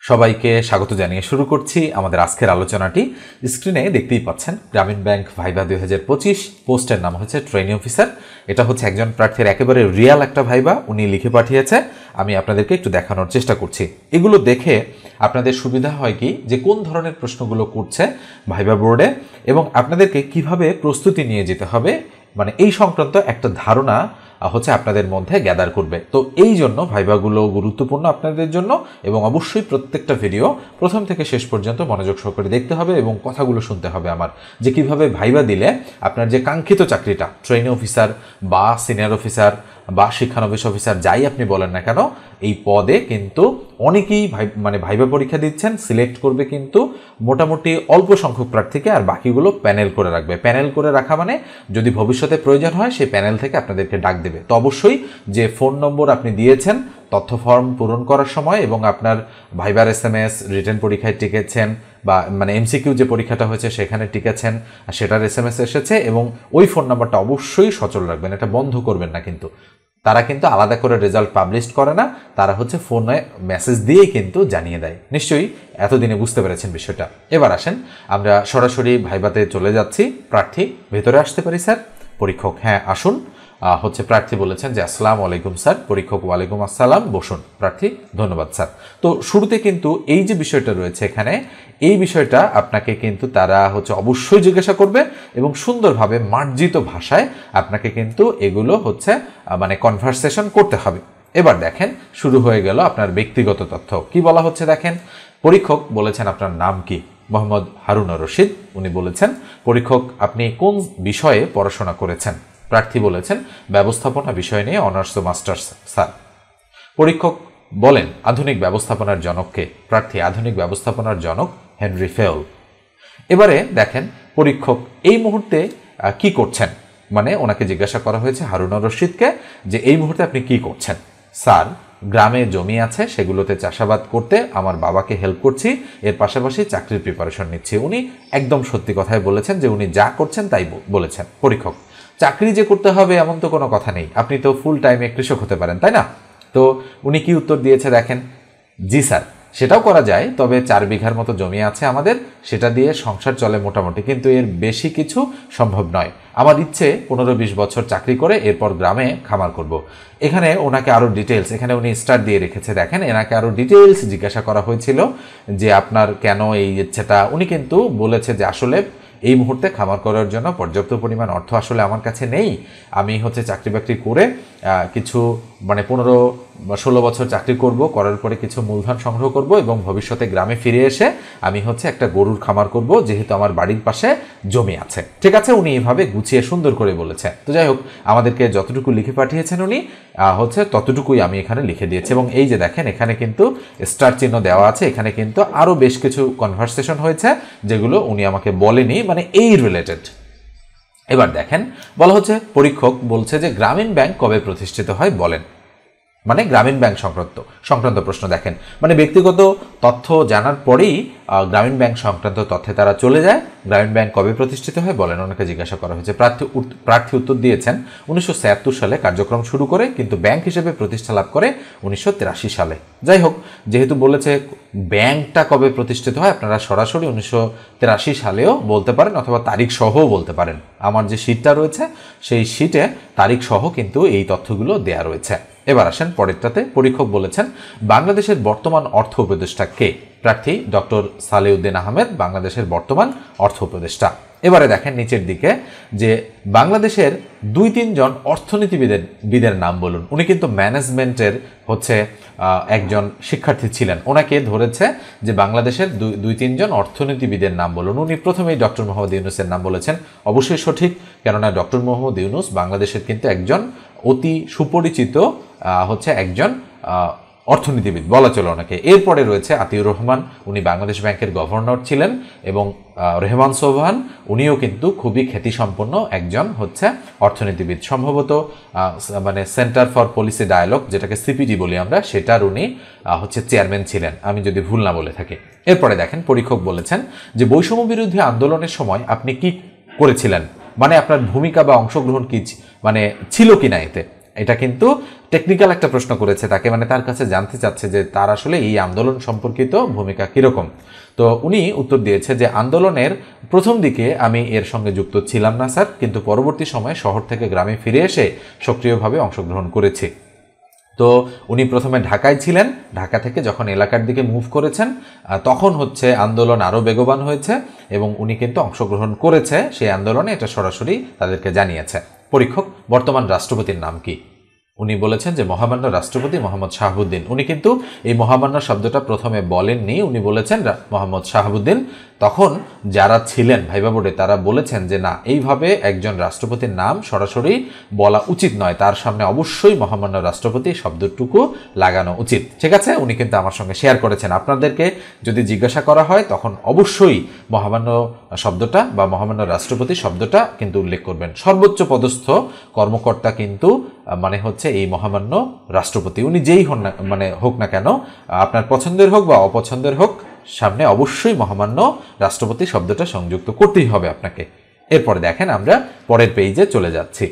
সবাইকে স্বাগত জানিয়ে শুরু করছি আমাদের আজকের আলোচনাটি। স্ক্রিনে দেখতেই পাচ্ছেন গ্রামীণ ব্যাংক ভাইবা 2025, পোস্টের নাম হচ্ছে ট্রেনিং অফিসার। এটা হচ্ছে একজন প্রার্থীর একেবারে রিয়াল একটা ভাইবা, উনি লিখে পাঠিয়েছে। আমি আপনাদেরকে একটু দেখানোর চেষ্টা করছি। এগুলো দেখে আপনাদের সুবিধা হয় কি যে কোন ধরনের প্রশ্নগুলো করছে ভাইবা বোর্ডে এবং আপনাদেরকে কিভাবে প্রস্তুতি নিয়ে যেতে হবে, মানে এই সংক্রান্ত একটা ধারণা হচ্ছে আপনাদের মধ্যে গ্যাদার করবে। তো এই জন্য ভাইভাগুলো গুরুত্বপূর্ণ আপনাদের জন্য এবং অবশ্যই প্রত্যেকটা ভিডিও প্রথম থেকে শেষ পর্যন্ত মনোযোগ সহকারে দেখতে হবে এবং কথাগুলো শুনতে হবে আমার, যে কিভাবে ভাইভা দিলে আপনার যে কাঙ্ক্ষিত চাকরিটা ট্রেনিং অফিসার বা সিনিয়র অফিসার বা শিক্ষানবিশ অফিসার যাই আপনি বলেন না কেন, এই পদে কিন্তু অনেকেই ভাইভা পরীক্ষা দিচ্ছেন। সিলেক্ট করবে কিন্তু মোটামুটি অল্প সংখ্যক প্রার্থীকে, আর বাকিগুলো প্যানেল করে রাখবে। প্যানেল করে রাখা মানে যদি ভবিষ্যতে প্রয়োজন হয় সেই প্যানেল থেকে আপনাদেরকে ডাক দেবে। তো অবশ্যই যে ফোন নম্বর আপনি দিয়েছেন তথ্য ফর্ম পূরণ করার সময় এবং আপনার ভাইবার SMS রিটেন পরীক্ষায় টিকেছেন বা MCQ যে পরীক্ষাটা হয়েছে সেখানে টিকেছেন, সেটার SMS এসেছে এবং ওই ফোন নাম্বারটা অবশ্যই সচল রাখবেন, এটা বন্ধ করবেন না। কিন্তু তারা কিন্তু আলাদা করে রেজাল্ট পাবলিশ করে না, তারা হচ্ছে ফোনে মেসেজ দিয়েই কিন্তু জানিয়ে দেয়। নিশ্চয়ই এতদিনে বুঝতে পেরেছেন বিষয়টা। এবার আসেন আমরা সরাসরি ভাইভাতে চলে যাচ্ছি। প্রার্থী ভেতরে আসতে পারি স্যার? পরীক্ষক হ্যাঁ আসুন। হচ্ছে প্রার্থী বলেছেন যে আসসালামু আলাইকুম স্যার। পরীক্ষক ওয়ালাইকুম আসসালাম, বসুন। প্রার্থী ধন্যবাদ স্যার। তো শুরুতে কিন্তু এই যে বিষয়টা রয়েছে এখানে, এই বিষয়টা আপনাকে কিন্তু তারা হচ্ছে অবশ্যই জিজ্ঞাসা করবে এবং সুন্দরভাবে মার্জিত ভাষায় আপনাকে কিন্তু এগুলো হচ্ছে কনভারসেশন করতে হবে। এবার দেখেন শুরু হয়ে গেল আপনার ব্যক্তিগত তথ্য। কি বলা হচ্ছে দেখেন, পরীক্ষক বলেছেন আপনার নাম কি? মোহাম্মদ হারুন রশিদ। উনি বলেছেন পরীক্ষক আপনি কোন বিষয়ে পড়াশোনা করেছেন? প্রার্থী বলেছেন ব্যবস্থাপনা বিষয় নিয়ে অনার্স ও মাস্টার্স স্যার। পরীক্ষক বলেন আধুনিক ব্যবস্থাপনার জনককে? প্রার্থী আধুনিক ব্যবস্থাপনার জনক হেনরি ফেল। এবারে দেখেন পরীক্ষক এই মুহূর্তে কি করছেন, ওনাকে জিজ্ঞাসা করা হয়েছে হারুন রশিদকে যে এই মুহূর্তে আপনি কি করছেন? স্যার গ্রামে জমি আছে, সেগুলোতে চাষাবাদ করতে আমার বাবাকে হেল্প করছি, এর পাশাপাশি চাকরির প্রিপারেশন নিচ্ছি। উনি একদম সত্যি কথাই বলেছেন যে উনি যা করছেন তাই বলেছেন। পরীক্ষক চাকরি যে করতে হবে এমন তো কোনো কথা নেই, আপনি তো ফুল টাইমে কৃষক হতে পারেন, তাই না? তো উনি কি উত্তর দিয়েছে দেখেন, জি স্যার সেটাও করা যায়, তবে 4 বিঘার মতো জমি আছে আমাদের, সেটা দিয়ে সংসার চলে মোটামুটি, কিন্তু এর বেশি কিছু সম্ভব নয়। আমার ইচ্ছে 15-20 বছর চাকরি করে এরপর গ্রামে খামার করব। এখানে ওনাকে আরও ডিটেলস, এখানে উনি স্টার দিয়ে রেখেছে দেখেন, এনাকে আরও ডিটেলস জিজ্ঞাসা করা হয়েছিল যে আপনার কেন এই ইচ্ছেটা। উনি কিন্তু বলেছে যে আসলে এই মুহূর্তে খামার করার জন্য পর্যাপ্ত পরিমাণ অর্থ আসলে আমার কাছে নেই। আমি হচ্ছে চাকরি বাকরি করে কিছু 15-16 বছর চাকরি করব, করার পরে কিছু মূলধন সংগ্রহ করব এবং ভবিষ্যতে গ্রামে ফিরে এসে আমি হচ্ছে একটা গরুর খামার করব, যেহেতু আমার বাড়ির পাশে জমি আছে। ঠিক আছে, উনি এইভাবে গুছিয়ে সুন্দর করে বলেছে। তো যাই হোক, আমাদেরকে যতটুকু লিখে পাঠিয়েছেন উনি হচ্ছে ততটুকুই আমি এখানে লিখে দিয়েছি এবং এই যে দেখেন এখানে কিন্তু স্টার চিহ্ন দেওয়া আছে। এখানে কিন্তু আরও বেশ কিছু কনভারসেশন হয়েছে যেগুলো উনি আমাকে বলেনি, এই রিলেটেড। এবার দেখেন বলা হচ্ছে পরীক্ষক বলছে যে গ্রামীণ ব্যাংক কবে প্রতিষ্ঠিত হয় বলেন। গ্রামীণ ব্যাংক সংক্রান্ত প্রশ্ন দেখেন, ব্যক্তিগত তথ্য জানার পরেই গ্রামীণ ব্যাংক সংক্রান্ত তথ্যে তারা চলে যায়। গ্রামীণ ব্যাংক কবে প্রতিষ্ঠিত হয় বলেন, ওনাকে জিজ্ঞাসা করা হয়েছে। প্রার্থী উত্তর দিয়েছেন 1976 সালে কার্যক্রম শুরু করে, কিন্তু ব্যাংক হিসেবে প্রতিষ্ঠা লাভ করে 1983 সালে। যাই হোক, যেহেতু বলেছে ব্যাংকটা কবে প্রতিষ্ঠিত হয়, আপনারা সরাসরি 1983 সালেও বলতে পারেন অথবা তারিখ সহও বলতে পারেন। আমার যে শীটটা রয়েছে সেই শীটে তারিখ সহ কিন্তু এই তথ্যগুলো দেয়া রয়েছে। এবার আসেন পরেরটাতে। পরীক্ষক বলেছেন বাংলাদেশের বর্তমান অর্থ উপদেষ্টা কে? প্রার্থী ডক্টর সালেউদ্দিন আহমেদ, বাংলাদেশের বর্তমান অর্থ উপদেষ্টা। এবারে দেখেন নিচের দিকে যে বাংলাদেশের 2-3 জন অর্থনীতিবিদের নাম বলুন। উনি কিন্তু ম্যানেজমেন্টের হচ্ছে একজন শিক্ষার্থী ছিলেন, ওনাকে ধরেছে যে বাংলাদেশের 2-3 জন অর্থনীতিবিদের নাম বলুন। উনি প্রথমেই ডক্টর মোহাম্মদ ইউনূসের নাম বলেছেন। অবশ্যই সঠিক, কেননা ডক্টর মোহাম্মদ ইউনূস বাংলাদেশের কিন্তু একজন অতি সুপরিচিত হচ্ছে একজন অর্থনীতিবিদ বলা চলে ওনাকে। এরপরে রয়েছে আতিউর রহমান, উনি বাংলাদেশ ব্যাংকের গভর্নর ছিলেন, এবং রেহমান সোবহান উনিও কিন্তু খুবই খ্যাতিসম্পন্ন একজন হচ্ছে অর্থনীতিবিদ। সম্ভবত সেন্টার ফর পলিসি ডায়ালগ, যেটাকে সিপিডি বলি আমরা, সেটার উনি হচ্ছে চেয়ারম্যান ছিলেন, আমি যদি ভুল না বলে থাকি। এরপরে দেখেন পরীক্ষক বলেছেন যে বৈষম্য বিরোধী আন্দোলনের সময় আপনি কি করেছিলেন, আপনার ভূমিকা বা অংশগ্রহণ কি ছিল কিনা এতে। এটা কিন্তু টেকনিক্যাল একটা প্রশ্ন করেছে তাকে, মানে তার কাছে জানতে চাচ্ছে যে তার আসলে এই আন্দোলন সম্পর্কিত ভূমিকা কীরকম। তো উনি উত্তর দিয়েছে যে আন্দোলনের প্রথম দিকে আমি এর সঙ্গে যুক্ত ছিলাম না স্যার, কিন্তু পরবর্তী সময়ে শহর থেকে গ্রামে ফিরে এসে সক্রিয়ভাবে অংশগ্রহণ করেছি। তো উনি প্রথমে ঢাকায় ছিলেন, ঢাকা থেকে যখন এলাকার দিকে মুভ করেছেন তখন হচ্ছে আন্দোলন আরও বেগবান হয়েছে এবং উনি কিন্তু অংশগ্রহণ করেছে সেই আন্দোলনে, এটা সরাসরি তাদেরকে জানিয়েছে। পরীক্ষক, বর্তমান রাষ্ট্রপতির নাম কি? উনি বলেছেন যে মহামান্য রাষ্ট্রপতি মোহাম্মদ শাহাবুদ্দিন। উনি কিন্তু এই মহামান্য শব্দটা প্রথমে বলেননি, উনি বলেছেন মোহাম্মদ শাহাবুদ্দিন। তখন যারা ছিলেন ভাইবা বোর্ডে তারা বলেছেন যে না, এইভাবে একজন রাষ্ট্রপতির নাম সরাসরি বলা উচিত নয়, তার সামনে অবশ্যই মহামান্য রাষ্ট্রপতি শব্দটুকু লাগানো উচিত। ঠিক আছে, উনি কিন্তু আমার সঙ্গে শেয়ার করেছেন। আপনাদেরকে যদি জিজ্ঞাসা করা হয় তখন অবশ্যই মহামান্য শব্দটা বা মহামান্য রাষ্ট্রপতি শব্দটা কিন্তু উল্লেখ করবেন। সর্বোচ্চ পদস্থ কর্মকর্তা কিন্তু মানে হচ্ছে এই মহামান্য রাষ্ট্রপতি, উনি যেই হন না মানে হোক না কেন, আপনার পছন্দের হোক বা অপছন্দের হোক, সামনে অবশ্যই মহামান্য রাষ্ট্রপতি শব্দটা সংযুক্ত করতেই হবে আপনাকে। এরপরে দেখেন আমরা পরের পেজে চলে যাচ্ছি।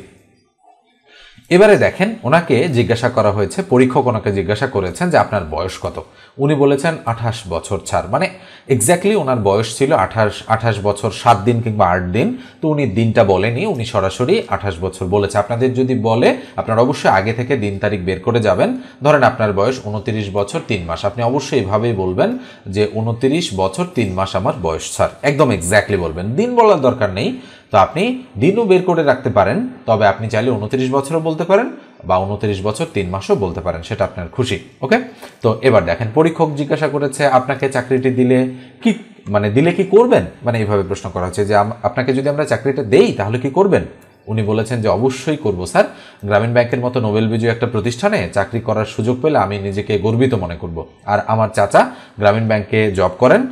এবারে দেখেন ওনাকে জিজ্ঞাসা করা হয়েছে, পরীক্ষক ওনাকে জিজ্ঞাসা করেছেন যে আপনার বয়স কত। উনি বলেছেন 28 বছর ছাড়, মানে এক্স্যাক্টলি ওনার বয়স ছিল 28 বছর 7 দিন কিংবা 8 দিন। তো উনি দিনটা বলেনি, উনি সরাসরি 28 বছর বলেছে। আপনাদের যদি বলে আপনারা অবশ্যই আগে থেকে দিন তারিখ বের করে যাবেন। ধরেন আপনার বয়স 29 বছর 3 মাস, আপনি অবশ্যই এভাবেই বলবেন যে 29 বছর 3 মাস আমার বয়স স্যার, একদম এক্স্যাক্টলি বলবেন, দিন বলার দরকার নেই। তো আপনি দিনও বের করে রাখতে পারেন, তবে আপনি চাইলে 29 বছরও বলতে পারেন বা 29 বছর 3 মাসও বলতে পারেন, সেটা আপনার খুশি। ওকে, তো এবার দেখেন পরীক্ষক জিজ্ঞাসা করেছে আপনাকে চাকরিটি দিলে কি করবেন, মানে এইভাবে প্রশ্ন করা হচ্ছে যে আপনাকে যদি আমরা চাকরিটা দেই তাহলে কি করবেন। উনি বলেছেন যে অবশ্যই করব স্যার, গ্রামীণ ব্যাংকের মতো নোবেল বিজয়ী একটা প্রতিষ্ঠানে চাকরি করার সুযোগ পেলে আমি নিজেকে গর্বিত মনে করব। আর আমার চাচা গ্রামীণ ব্যাংকে জব করেন,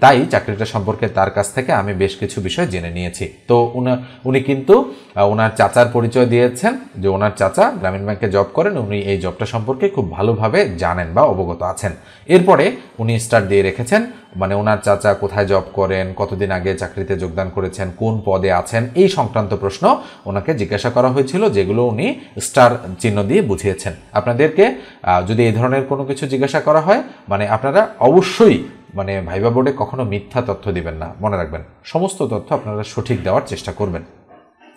তাই চাকরিটা সম্পর্কে তার কাছ থেকে আমি বেশ কিছু বিষয় জেনে নিয়েছি। তো উনি কিন্তু ওনার চাচার পরিচয় দিয়েছেন যে ওনার চাচা গ্রামীণ ব্যাংকে জব করেন, উনি এই জবটা সম্পর্কে খুব ভালোভাবে জানেন বা অবগত আছেন। এরপরে উনি স্টার দিয়ে রেখেছেন মানে ওনার চাচা কোথায় জব করেন, কতদিন আগে চাকরিতে যোগদান করেছেন, কোন পদে আছেন, এই সংক্রান্ত প্রশ্ন ওনাকে জিজ্ঞাসা করা হয়েছিল, যেগুলো উনি স্টার চিহ্ন দিয়ে বুঝিয়েছেন। আপনাদেরকে যদি এই ধরনের কোনো কিছু জিজ্ঞাসা করা হয় মানে আপনারা অবশ্যই মানে ভাইবা বোর্ডে কখনো মিথ্যা তথ্য দিবেন না, মনে রাখবেন সমস্ত তথ্য আপনারা সঠিক দেওয়ার চেষ্টা করবেন।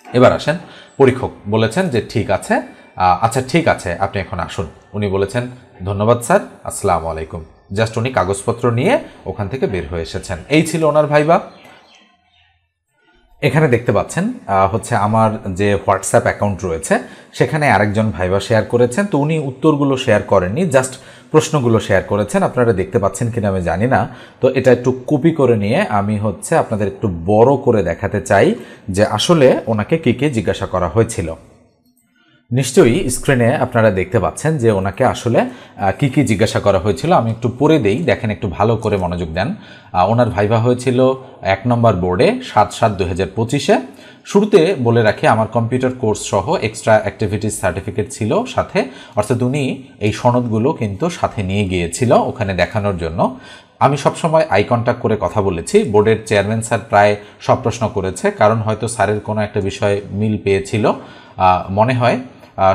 এবার আসেন, পরীক্ষক বলেছেন যে ঠিক আছে, আচ্ছা ঠিক আছে আপনি এখন আসুন। উনি বলেছেন ধন্যবাদ স্যার, আসসালামু আলাইকুম। জাস্ট উনি কাগজপত্র নিয়ে ওখান থেকে বের হয়ে এসেছেন। এই ছিল ওনার ভাইবা। এখানে দেখতে পাচ্ছেন হচ্ছে আমার যে হোয়াটসঅ্যাপ অ্যাকাউন্ট রয়েছে সেখানে আরেকজন ভাইবা শেয়ার করেছেন। তো উনি উত্তরগুলো শেয়ার করেননি, জাস্ট প্রশ্নগুলো শেয়ার করেছেন। আপনারা দেখতে পাচ্ছেন কিনা আমি জানি না। তো এটা একটু কপি করে নিয়ে আমি হচ্ছে আপনাদের একটু বড় করে দেখাতে চাই যে আসলে ওনাকে কী কী জিজ্ঞাসা করা হয়েছিল। নিশ্চয়ই স্ক্রিনে আপনারা দেখতে পাচ্ছেন যে ওনাকে আসলে কি কি জিজ্ঞাসা করা হয়েছিল। আমি একটু পড়ে দেই, দেখেন একটু ভালো করে মনোযোগ দেন। ওনার ভাইভা হয়েছিল 1 নম্বর বোর্ডে 7/7/2025-এ। শুরুতে বলে রাখি আমার কম্পিউটার কোর্স সহ এক্সট্রা অ্যাক্টিভিটিস সার্টিফিকেট ছিল সাথে, অর্থাৎ উনি এই সনদগুলো কিন্তু সাথে নিয়ে গিয়েছিল ওখানে দেখানোর জন্য। আমি সবসময় আই কন্ট্যাক্ট করে কথা বলেছি। বোর্ডের চেয়ারম্যান স্যার প্রায় সব প্রশ্ন করেছে, কারণ হয়তো স্যারের কোনো একটা বিষয় মিল পেয়েছিল মনে হয়।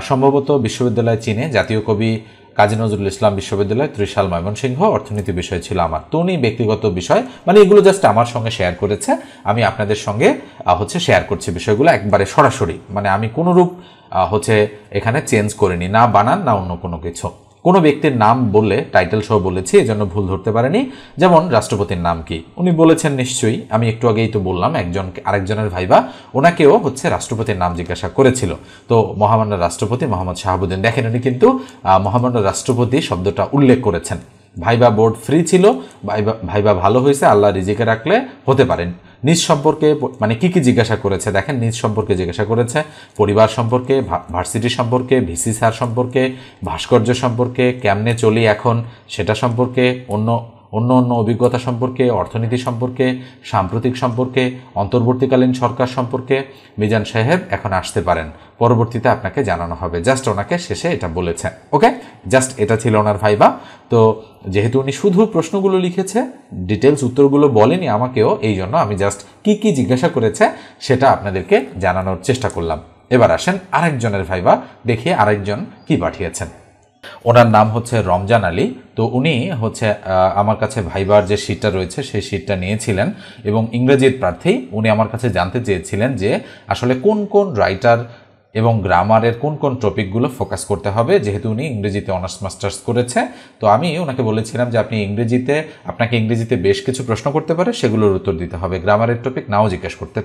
সম্ভবত বিশ্ববিদ্যালয় চীনে, জাতীয় কবি কাজী নজরুল ইসলাম বিশ্ববিদ্যালয়, ত্রিশাল, ময়মনসিংহ, অর্থনীতি বিষয় ছিল আমার। তো উনি ব্যক্তিগত বিষয় মানে এগুলো জাস্ট আমার সঙ্গে শেয়ার করেছে, আমি আপনাদের সঙ্গে হচ্ছে শেয়ার করছি বিষয়গুলো একবারে সরাসরি, মানে আমি কোনোরূপ হচ্ছে এখানে চেঞ্জ করিনি, না বানান না অন্য কোনো কিছু। কোনো ব্যক্তির নাম বললে টাইটেল সহ বলেছি, এজন্য ভুল ধরতে পারেনি। যেমন রাষ্ট্রপতির নাম কি উনি বলেছেন নিশ্চয়ই, আমি একটু আগেই তো বললাম আরেকজনের ভাইবা ওনাকেও হচ্ছে রাষ্ট্রপতির নাম জিজ্ঞাসা করেছিল। তো মহামান্য রাষ্ট্রপতি মোহাম্মদ শাহাবুদ্দিন, দেখেন উনি কিন্তু মহামান্য রাষ্ট্রপতি শব্দটা উল্লেখ করেছেন। ভাইবা বোর্ড ফ্রি ছিল, ভাইবা ভালো হয়েছে, আল্লাহ রিজিকে রাখলে হতে পারেন। নিজ সম্পর্কে মানে কি কি জিজ্ঞাসা করেছে দেখেন, নিজ সম্পর্কে জিজ্ঞাসা করেছে, পরিবার সম্পর্কে, ভার্সিটি সম্পর্কে, ভিসি স্যার সম্পর্কে, ভাস্কর্য সম্পর্কে, কেমনে চলি এখন সেটা সম্পর্কে, অন্য অভিজ্ঞতা সম্পর্কে, অর্থনীতি সম্পর্কে, সাম্প্রতিক সম্পর্কে, অন্তর্বর্তীকালীন সরকার সম্পর্কে। মিজান সাহেব এখন আসতে পারেন, পরবর্তীতে আপনাকে জানানো হবে। জাস্ট ওনাকে শেষে এটা বলেছে। ওকে, জাস্ট এটা ছিল ওনার ভাইবা। তো যেহেতু উনি শুধু প্রশ্নগুলো লিখেছে, ডিটেলস উত্তরগুলো বলেনি আমাকেও, এই জন্য আমি জাস্ট কি কি জিজ্ঞাসা করেছে সেটা আপনাদেরকে জানানোর চেষ্টা করলাম। এবার আসেন আরেকজনের ভাইবা, দেখি আরেকজন কি পাঠিয়েছেন। ওনার নাম হচ্ছে রমজান আলী। তো উনি হচ্ছে আমার কাছে ভাইবার যে শীটটা রয়েছে সেই শীটটা নিয়েছিলেন এবং ইংরেজির প্রার্থী। উনি আমার কাছে জানতে চেয়েছিলেন যে আসলে কোন কোন রাইটার এবং গ্রামারের কোন কোন টপিকগুলো ফোকাস করতে হবে, যেহেতু উনি ইংরেজিতে অনার্স মাস্টার্স করেছে। তো আমি ওনাকে বলেছিলাম যে আপনাকে ইংরেজিতে বেশ কিছু প্রশ্ন করতে পারে, সেগুলোর উত্তর দিতে হবে, গ্রামারের টপিক নাও জিজ্ঞেস করতে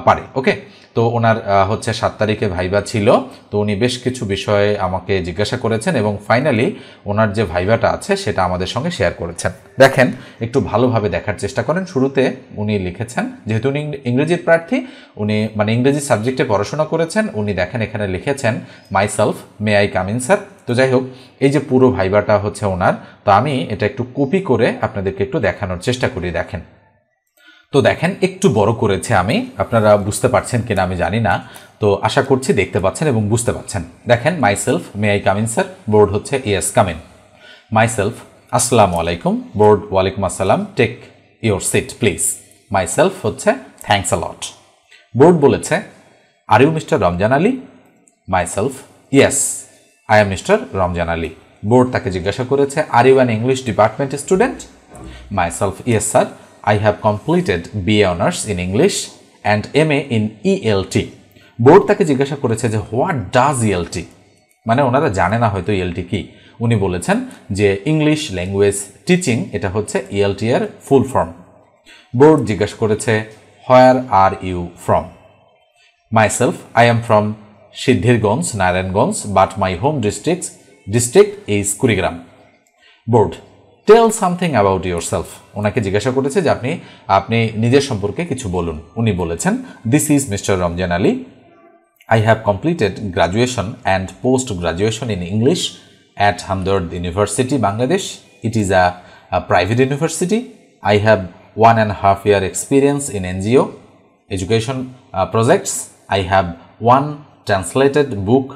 পারে। ওকে, তো ওনার হচ্ছে 7 তারিখে ভাইবা ছিল। তো উনি বেশ কিছু বিষয়ে আমাকে জিজ্ঞাসা করেছেন এবং ফাইনালি ওনার যে ভাইবাটা আছে সেটা আমাদের সঙ্গে শেয়ার করেছেন। দেখেন, একটু ভালোভাবে দেখার চেষ্টা করেন। শুরুতে উনি লিখেছেন, যেহেতু উনি ইংরেজির প্রার্থী, উনি মানে ইংরেজি সাবজেক্টে পড়াশোনা করেছেন, উনি দেখেন এখানে লিখেছেন myself, may I come in sir. তো যাই হোক, এই যে পুরো ভাইবাটা হচ্ছে ওনার, তো আমি এটা একটু কপি করে আপনাদেরকে একটু দেখানোর চেষ্টা করি। দেখেন, তো দেখেন একটু বড় করেছে আমি, আপনারা বুঝতে পারছেন কিনা আমি জানি না, তো আশা করছি দেখতে পাচ্ছেন এবং বুঝতে পারছেন। দেখেন, myself, may I come in sir, board হচ্ছে ইয়েস কাম ইন। মাইসেলফ, আসসালামু আলাইকুম, বোর্ড ওয়ালাইকুম আসসালাম, take your seat please. Myself হচ্ছে থ্যাঙ্কস আ লট। বোর্ড বলেছে are you mister Ramzan Ali? Myself, yes I am mister Ramzan Ali. Board তাকে জিজ্ঞাসা করেছে are you an English department student? Myself, yes sir, I have completed BA Honours in English and MA in ELT. Board তাকে জিজ্ঞাসা করেছে যে what does ELT, মানে ওনারা জানে না হয়তো ELT কি। উনি বলেছেন যে ইংলিশ ল্যাঙ্গুয়েজ টিচিং, এটা হচ্ছে ELT এর ফুল ফর্ম। বোর্ড জিজ্ঞাসা করেছে where are you from? Myself, I am from Siddhirganj, Narayanganj, but my home district is Kurigram. Board, tell something about yourself. ওনাকে জিজ্ঞাসা করেছে যে আপনি নিজের সম্পর্কে কিছু বলুন। উনি বলেছেন this is mister Ramzan Ali, I have completed graduation and post graduation in English at Hamdard university Bangladesh. It is a private university. I have 1.5 year experience in NGO education projects. I have 1 translated book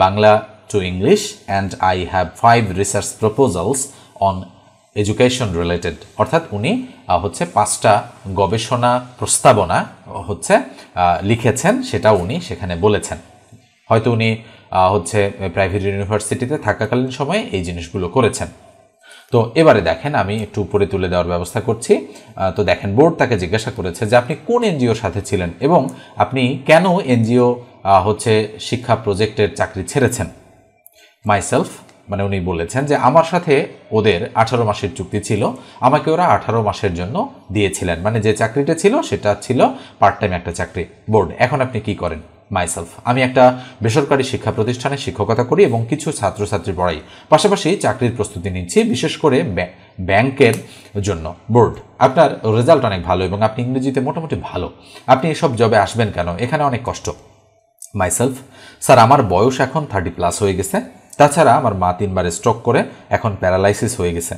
Bangla to English and I have 5 research proposals on education related. অর্থাৎ উনি হচ্ছে 5টা গবেষণা প্রস্তাবনা হচ্ছে লিখেছেন, সেটা উনি সেখানে বলেছেন। হয়তো উনি হচ্ছে প্রাইভেট ইউনিভার্সিটিতে থাকাকালীন সময়ে এই জিনিসগুলো করেছেন। তো এবারে দেখেন, আমি একটু উপরে তুলে দেওয়ার ব্যবস্থা করছি। তো দেখেন, বোর্ড তাকে জিজ্ঞাসা করেছে যে আপনি কোন এনজিওর সাথে ছিলেন এবং আপনি কেন এনজিও হচ্ছে শিক্ষা প্রজেক্টের চাকরি ছেড়েছেন। মাইসেলফ, মানে উনি বলেছেন যে আমার সাথে ওদের 18 মাসের চুক্তি ছিল, আমাকে ওরা 18 মাসের জন্য দিয়েছিলেন, মানে যে চাকরিটা ছিল সেটা ছিল পার্ট টাইম একটা চাকরি। বোর্ড, এখন আপনি কি করেন? মাইসেলফ, আমি একটা বেসরকারি শিক্ষা প্রতিষ্ঠানে শিক্ষকতা করি এবং কিছু ছাত্রছাত্রী পড়াই, পাশাপাশি চাকরির প্রস্তুতি নিচ্ছি, বিশেষ করে ব্যাংকের জন্য। বোর্ড, আপনার রেজাল্ট অনেক ভালো এবং আপনি ইংরেজিতে মোটামুটি ভালো, আপনি এসব জবে আসবেন কেন? এখানে অনেক কষ্ট। মাইসেলফ, স্যার আমার বয়স এখন 30+ হয়ে গেছে, তাছাড়া আমার মা 3বার স্ট্রোক করে এখন প্যারালাইসিস হয়ে গেছে,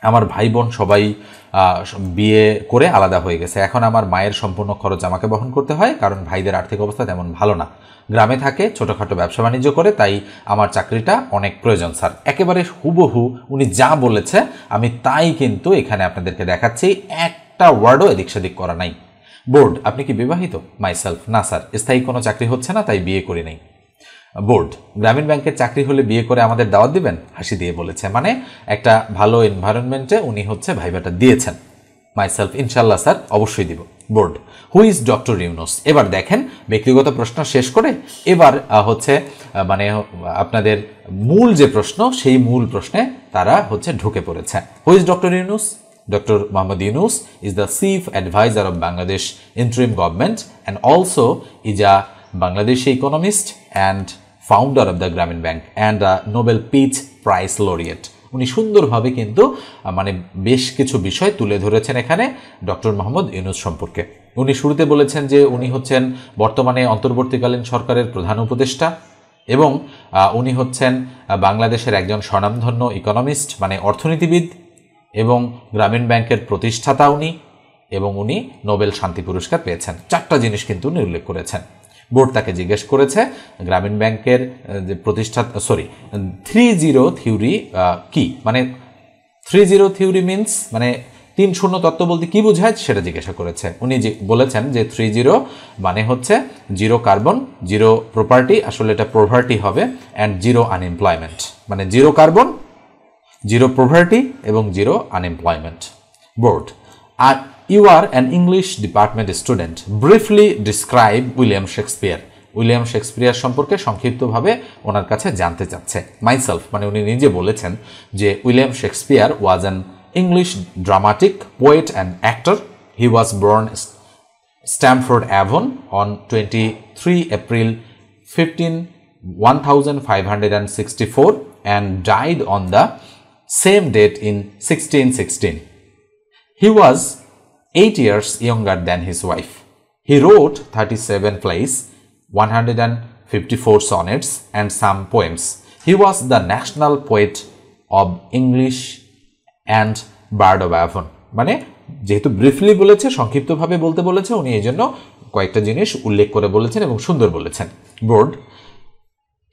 আমার ভাই বোন সবাই বিয়ে করে আলাদা হয়ে গেছে, এখন আমার মায়ের সম্পূর্ণ খরচ আমাকে বহন করতে হয়, কারণ ভাইদের আর্থিক অবস্থা তেমন ভালো না, গ্রামে থাকে, ছোটোখাটো ব্যবসা বাণিজ্য করে, তাই আমার চাকরিটা অনেক প্রয়োজন স্যার। একেবারে হুবহু উনি যা বলেছে আমি তাই কিন্তু এখানে আপনাদেরকে দেখাচ্ছি, একটা ওয়ার্ডও এদিক সেদিক করা নাই। বোর্ড, আপনি কি বিবাহিত? মাইসেলফ, না স্যার, স্থায়ী কোনো চাকরি হচ্ছে না তাই বিয়ে করি নাই। বোর্ড, গ্রামীণ ব্যাংকের চাকরি হলে বিয়ে করে আমাদের দাওয়াত দিবেন? হাসি দিয়ে বলেছে, মানে একটা ভালো এনভায়রনমেন্টে উনি হচ্ছে ভাইবাটা দিয়েছেন। মাইসেলফ, ইনশাল্লাহ স্যার, অবশ্যই দিব। Board, who is doctor Yunus? এবার দেখেন, ব্যক্তিগত প্রশ্ন শেষ করে এবার হচ্ছে মানে আপনাদের মূল যে প্রশ্ন, সেই মূল প্রশ্নে তারা হচ্ছে ঢুকে পড়েছে। Who is doctor Yunus? Dr. Mohammad Yunus is the Chief Advisor of Bangladesh Interim Government and also is a Bangladeshi economist and founder of the Grameen Bank and a Nobel Peace Prize laureate. উনি সুন্দরভাবে কিন্তু মানে বেশ কিছু বিষয় তুলে ধরেছেন এখানে ডক্টর মোহাম্মদ ইউনুস সম্পর্কে। উনি শুরুতে বলেছেন যে উনি হচ্ছেন বর্তমানে অন্তর্বর্তীকালীন সরকারের প্রধান উপদেষ্টা এবং উনি হচ্ছেন বাংলাদেশের একজন স্বনামধন্য ইকোনমিস্ট মানে অর্থনীতিবিদ এবং গ্রামীণ ব্যাংকের প্রতিষ্ঠাতা উনি, এবং উনি নোবেল শান্তি পুরস্কার পেয়েছেন। 4টা জিনিস কিন্তু উনি উল্লেখ করেছেন। বোর্ড তাকে জিজ্ঞেস করেছে গ্রামীণ ব্যাংকের যে প্রতিষ্ঠাতা 3-0 থিওরি কি, মানে 3-0 থিওরি মিনস মানে শূন্য তত্ত্ব বলতে কি বোঝায় সেটা জিজ্ঞাসা করেছে। উনি বলেছেন যে 30 মানে হচ্ছে 0 কার্বন, 0 প্রপার্টি, আসলে এটা প্রভার্টি হবে, অ্যান্ড 0 আনএমপ্লয়মেন্ট, মানে 0 কার্বন, 0 প্রভার্টি এবং 0 unemployment. Board, are you are an English department student, briefly describe William Shakespeare. William Shakespeare সম্পর্কে সংক্ষিপ্তভাবে ওনার কাছে জানতে চাচ্ছে। মাইসেলফ, মানে উনি নিজে বলেছেন যে William Shakespeare was an English dramatic poet and actor. He was born Stamford Avon on 23 April 1564 and died on the same date in 1616. He was 8 years younger than his wife. He wrote 37 plays, 154 sonnets and some poems. He was the national poet of English and bird of Avon. মানে যেহেতু briefly বলেছে, সংক্ষিপ্তভাবে বলতে বলেছে, উনি এই জন্য কয়েকটা জিনিস উল্লেখ করে বলেছেন এবং সুন্দর বলেছেন। বোর্ড,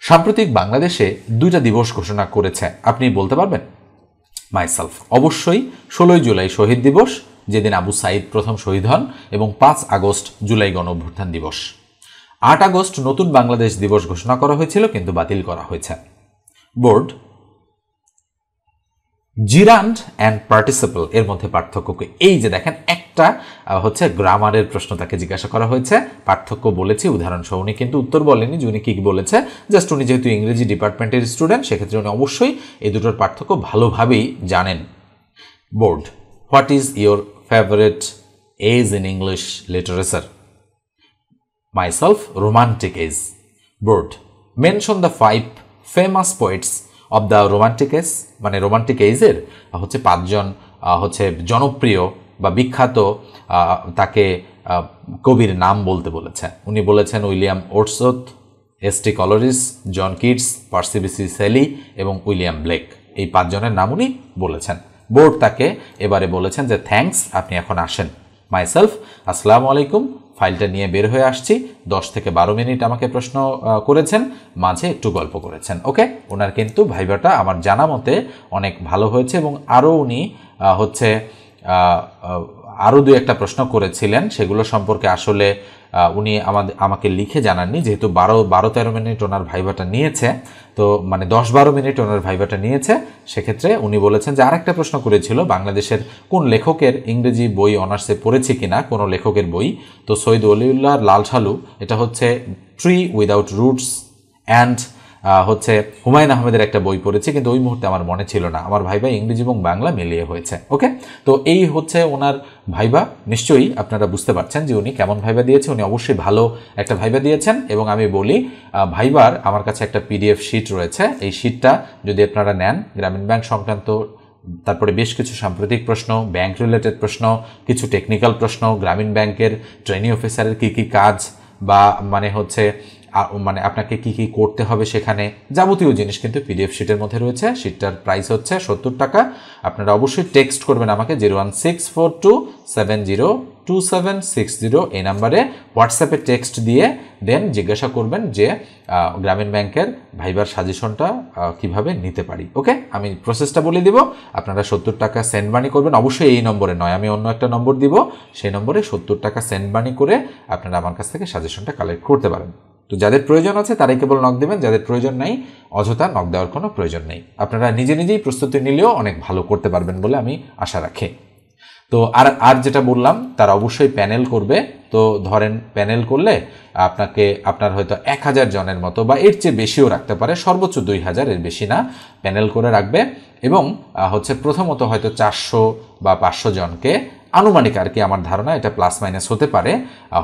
সাম্প্রতিক বাংলাদেশে 2টা দিবস ঘোষণা করেছে, আপনি বলতে পারবেন? মাইসেলফ, অবশ্যই 16 জুলাই শহীদ দিবস, যেদিন আবু সাইদ প্রথম শহীদ হন, এবং 5 আগস্ট জুলাই গণ অভ্যুত্থান দিবস। 8 আগস্ট নতুন বাংলাদেশ দিবস ঘোষণা করা হয়েছিল কিন্তু বাতিল করা হয়েছে। বোর্ড, জিরান্ড অ্যান্ড পার্টিসিপল এর মধ্যে পার্থক্য কি? এই যে দেখেন, একটা হচ্ছে গ্রামারের প্রশ্ন তাকে জিজ্ঞাসা করা হয়েছে, পার্থক্য বলেছি উদাহরণ সহ। উনি কিন্তু উত্তর বলেনি যে উনি কি বলেছে, জাস্ট উনি যেহেতু ইংরেজি ডিপার্টমেন্টের স্টুডেন্ট সেক্ষেত্রে উনি অবশ্যই এই দুটোর পার্থক্য ভালোভাবেই জানেন। Board, what is your favourite age in English literature? Myself, romantic age. Board, mention the 5 famous poets of the romantic age, মানে রোমান্টিক এজের হচ্ছে 5 জন হচ্ছে জনপ্রিয় বা বিখ্যাত তাকে কবির নাম বলতে বলেছে। উনি বলেছেন William Wordsworth, ST. Coleridge, John Keats, Percy Bysshe Shelley এবং উইলিয়াম ব্লেক। এই 5 জনের নাম উনি বলেছেন। বোর্ড তাকে এবারে বলেছেন যে থ্যাঙ্কস, আপনি এখন আসেন। মাইসেলফ, আসসালামু আলাইকুম, ফাইলটা নিয়ে বের হয়ে আসছি। 10 থেকে 12 মিনিট আমাকে প্রশ্ন করেছেন, মাঝে একটু গল্প করেছেন। ওকে, ওনার কিন্তু ভাইভাটা আমার জানা মতে অনেক ভালো হয়েছে এবং আরও উনি হচ্ছে আরও 2-1টা প্রশ্ন করেছিলেন, সেগুলো সম্পর্কে আসলে উনি আমাকে লিখে জানাননি। যেহেতু 12-13 মিনিট ওনার ভাইভাটা নিয়েছে, তো মানে 10-12 মিনিট ওনার ভাইভাটা নিয়েছে, সেক্ষেত্রে উনি বলেছেন যে আরেকটা প্রশ্ন করেছিল বাংলাদেশের কোন লেখকের ইংরেজি বই অনার্সে পড়েছি কিনা, কোনো লেখকের বই। তো সৈয়দ ওলিউল্লাহ লাল সালু, এটা হচ্ছে ট্রি উইদাউট রুটস, অ্যান্ড হচ্ছে হুমায়ুন আহমেদের একটা বই পড়েছি, কিন্তু ওই মুহূর্তে আমার মনে ছিল না। আমার ভাইবা ইংরেজি এবং বাংলা মিলিয়ে হয়েছে। ওকে, তো এই হচ্ছে ওনার ভাইবা। নিশ্চয়ই আপনারা বুঝতে পারছেন যে উনি কেমন ভাইবা দিয়েছে। উনি অবশ্যই ভালো একটা ভাইবা দিয়েছেন এবং আমি বলি ভাইবার আমার কাছে একটা PDF শিট রয়েছে। এই শিটটা যদি আপনারা নেন, গ্রামীণ ব্যাংক সংক্রান্ত, তারপরে বেশ কিছু সাম্প্রতিক প্রশ্ন, ব্যাংক রিলেটেড প্রশ্ন, কিছু টেকনিক্যাল প্রশ্ন, গ্রামীণ ব্যাংকের ট্রেনি অফিসারের কী কী কাজ বা মানে হচ্ছে মানে আপনাকে কি কি করতে হবে সেখানে যাবতীয় জিনিস কিন্তু PDF শিটের মধ্যে রয়েছে। শিটটার প্রাইস হচ্ছে 70 টাকা। আপনারা অবশ্যই টেক্সট করবেন আমাকে 01642702760 এই নাম্বারে, হোয়াটসঅ্যাপে টেক্সট দিয়ে দেন জিজ্ঞাসা করবেন যে গ্রামীণ ব্যাংকের ভাইবার সাজেশনটা কিভাবে নিতে পারি। ওকে, আমি প্রসেসটা বলে দিব। আপনারা 70 টাকা সেন্ড মানি করবেন, অবশ্যই এই নম্বরে নয়, আমি অন্য একটা নম্বর দিব, সেই নম্বরে 70 টাকা সেন্ড মানি করে আপনারা আমার কাছ থেকে সাজেশনটা কালেক্ট করতে পারেন। তো যাদের প্রয়োজন আছে তারাই কেবল নক দেবেন, যাদের প্রয়োজন নাই অযথা নক দেওয়ার কোনো প্রয়োজন নেই। আপনারা নিজেই প্রস্তুতি নিলেও অনেক ভালো করতে পারবেন বলে আমি আশা রাখি। তো আর যেটা বললাম, তারা অবশ্যই প্যানেল করবে। তো ধরেন প্যানেল করলে আপনার হয়তো 1000 জনের মতো বা এর চেয়ে বেশিও রাখতে পারে, সর্বোচ্চ 2000, এর বেশি না, প্যানেল করে রাখবে। এবং হচ্ছে প্রথমত হয়তো 400 বা 500 জনকে আনুমানিক আর কি, আমার ধারণা এটা প্লাস মাইনাস হতে পারে,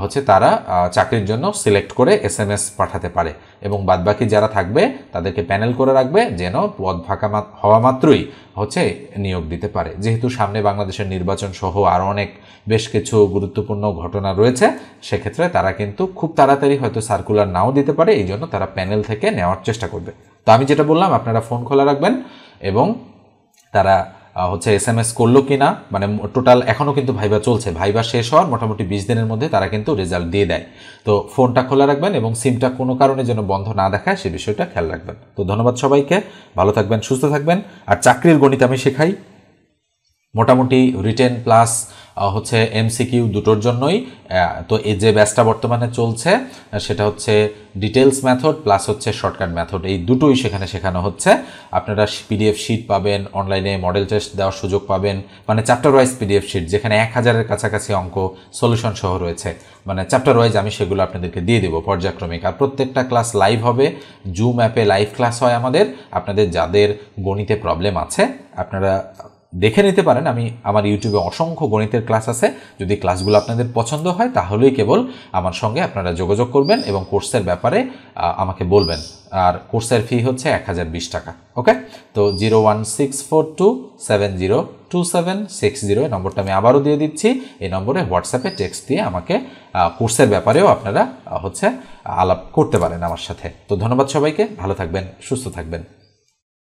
হচ্ছে তারা চাকরির জন্য সিলেক্ট করে SMS পাঠাতে পারে এবং বাদবাকি যারা থাকবে তাদেরকে প্যানেল করে রাখবে যেন পদ ফাঁকা হওয়া মাত্রই হচ্ছে নিয়োগ দিতে পারে। যেহেতু সামনে বাংলাদেশের নির্বাচন সহ আরও অনেক বেশ কিছু গুরুত্বপূর্ণ ঘটনা রয়েছে, সেক্ষেত্রে তারা কিন্তু খুব তাড়াতাড়ি হয়তো সার্কুলার নাও দিতে পারে, এই জন্য তারা প্যানেল থেকে নেওয়ার চেষ্টা করবে। তো আমি যেটা বললাম, আপনারা ফোন খোলা রাখবেন এবং তারা হচ্ছে SMS করলো কিনা, মানে টোটাল এখনও কিন্তু ভাইবা চলছে, ভাইবা শেষ হওয়ার মোটামুটি 20 দিনের মধ্যে তারা কিন্তু রেজাল্ট দিয়ে দেয়। তো ফোনটা খোলা রাখবেন এবং সিমটা কোনো কারণে যেন বন্ধ না দেখায় সে বিষয়টা খেয়াল রাখবেন। তো ধন্যবাদ সবাইকে, ভালো থাকবেন, সুস্থ থাকবেন। আর চাকরির গণিত আমি শেখাই, মোটামুটি রিটেন প্লাস হচ্ছে এমসিকিউ দুটোর জন্যই। তো এই যে ব্যাচটা বর্তমানে চলছে সেটা হচ্ছে ডিটেলস মেথড প্লাস হচ্ছে শর্টকাট মেথড, এই দুটোই সেখানে শেখানো হচ্ছে। আপনারা পিডিএফ শিট পাবেন, অনলাইনে মডেল টেস্ট দেওয়ার সুযোগ পাবেন, মানে চ্যাপ্টার ওয়াইজ পিডিএফ শিট যেখানে 1000-এর কাছাকাছি অঙ্ক সলিউশন সহ রয়েছে, মানে চ্যাপ্টার ওয়াইজ আমি সেগুলো আপনাদেরকে দিয়ে দেবো পর্যায়ক্রমিক। আর প্রত্যেকটা ক্লাস লাইভ হবে, জুম অ্যাপে লাইভ ক্লাস হয় আমাদের। আপনাদের যাদের গণিতে প্রবলেম আছে আপনারা দেখে নিতে পারেন, আমার ইউটিউবে অসংখ্য গণিতের ক্লাস আছে। যদি ক্লাসগুলো আপনাদের পছন্দ হয় তাহলেই কেবল আমার সঙ্গে আপনারা যোগাযোগ করবেন এবং কোর্সের ব্যাপারে আমাকে বলবেন। আর কোর্সের ফি হচ্ছে 1020 টাকা। ওকে, তো 01642702760 নম্বরটা আমি আবারও দিয়ে দিচ্ছি। এই নম্বরে হোয়াটসঅ্যাপে টেক্সট দিয়ে আমাকে কোর্সের ব্যাপারেও আপনারা আলাপ করতে পারেন আমার সাথে। তো ধন্যবাদ সবাইকে, ভালো থাকবেন, সুস্থ থাকবেন।